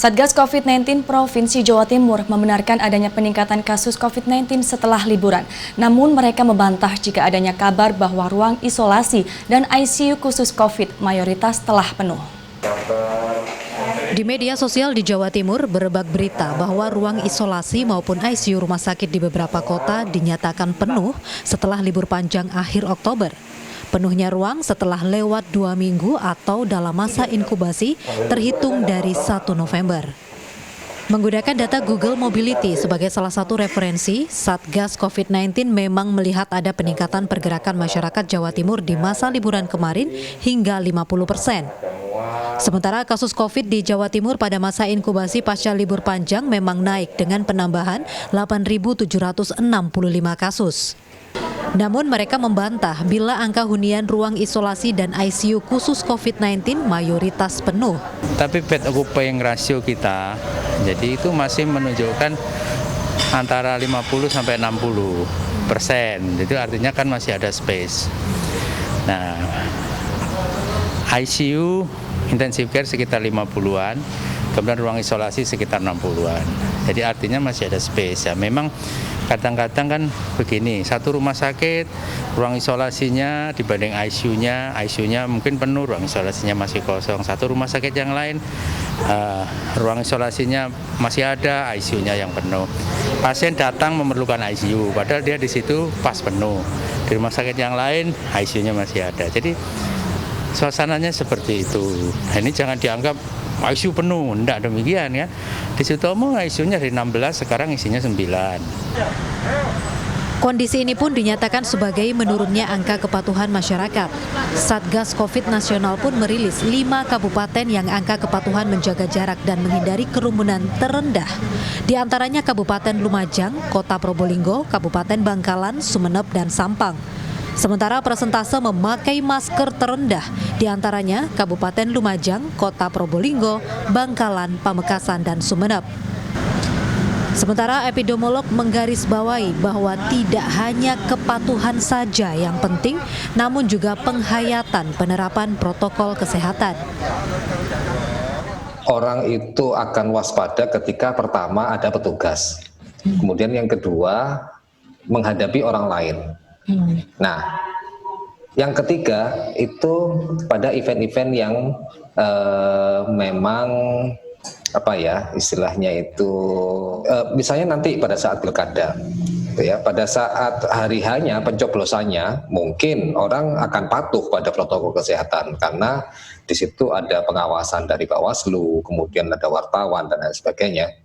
Satgas COVID-19 Provinsi Jawa Timur membenarkan adanya peningkatan kasus COVID-19 setelah liburan. Namun mereka membantah jika adanya kabar bahwa ruang isolasi dan ICU khusus COVID mayoritas telah penuh. Di media sosial di Jawa Timur berebak berita bahwa ruang isolasi maupun ICU rumah sakit di beberapa kota dinyatakan penuh setelah libur panjang akhir Oktober. Penuhnya ruang setelah lewat 2 minggu atau dalam masa inkubasi terhitung dari 1 November. Menggunakan data Google Mobility sebagai salah satu referensi, Satgas COVID-19 memang melihat ada peningkatan pergerakan masyarakat Jawa Timur di masa liburan kemarin hingga 50%. Sementara kasus COVID di Jawa Timur pada masa inkubasi pasca libur panjang memang naik dengan penambahan 8.765 kasus. Namun mereka membantah bila angka hunian ruang isolasi dan ICU khusus COVID-19 mayoritas penuh. Tapi bed occupying ratio kita, jadi itu masih menunjukkan antara 50-60%. Itu artinya kan masih ada space. Nah, ICU intensive care sekitar 50-an, kemudian ruang isolasi sekitar 60-an. Jadi artinya masih ada space ya. Memang kadang-kadang kan begini, satu rumah sakit, ruang isolasinya dibanding ICU-nya mungkin penuh, ruang isolasinya masih kosong. Satu rumah sakit yang lain, ruang isolasinya masih ada, ICU-nya yang penuh. Pasien datang memerlukan ICU, padahal dia di situ pas penuh. Di rumah sakit yang lain, ICU-nya masih ada. Jadi suasananya seperti itu. Nah, ini jangan dianggap ICU penuh, enggak demikian ya. Di Sutomo ICU-nya dari 16, sekarang isinya 9. Kondisi ini pun dinyatakan sebagai menurunnya angka kepatuhan masyarakat. Satgas COVID nasional pun merilis 5 kabupaten yang angka kepatuhan menjaga jarak dan menghindari kerumunan terendah. Di antaranya Kabupaten Lumajang, Kota Probolinggo, Kabupaten Bangkalan, Sumeneb, dan Sampang. Sementara persentase memakai masker terendah, di antaranya Kabupaten Lumajang, Kota Probolinggo, Bangkalan, Pamekasan, dan Sumeneb. Sementara epidemiolog menggarisbawahi bahwa tidak hanya kepatuhan saja yang penting, namun juga penghayatan penerapan protokol kesehatan. Orang itu akan waspada ketika pertama ada petugas, kemudian yang kedua menghadapi orang lain. Nah, yang ketiga itu pada event-event yang memang istilahnya itu misalnya nanti pada saat pilkada, pada saat hari hanya pencoblosannya mungkin orang akan patuh pada protokol kesehatan karena di situ ada pengawasan dari Bawaslu, kemudian ada wartawan dan lain sebagainya.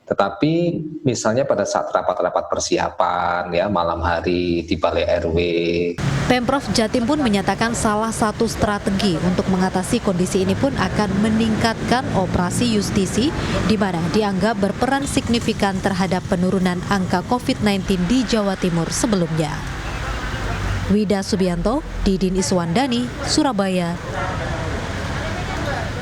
Tetapi misalnya pada saat rapat-rapat persiapan ya malam hari di Balai RW. Pemprov Jatim pun menyatakan salah satu strategi untuk mengatasi kondisi ini pun akan meningkatkan operasi justisi di mana dianggap berperan signifikan terhadap penurunan angka COVID-19 di Jawa Timur sebelumnya. Wida Subianto, Didin Iswandani, Surabaya.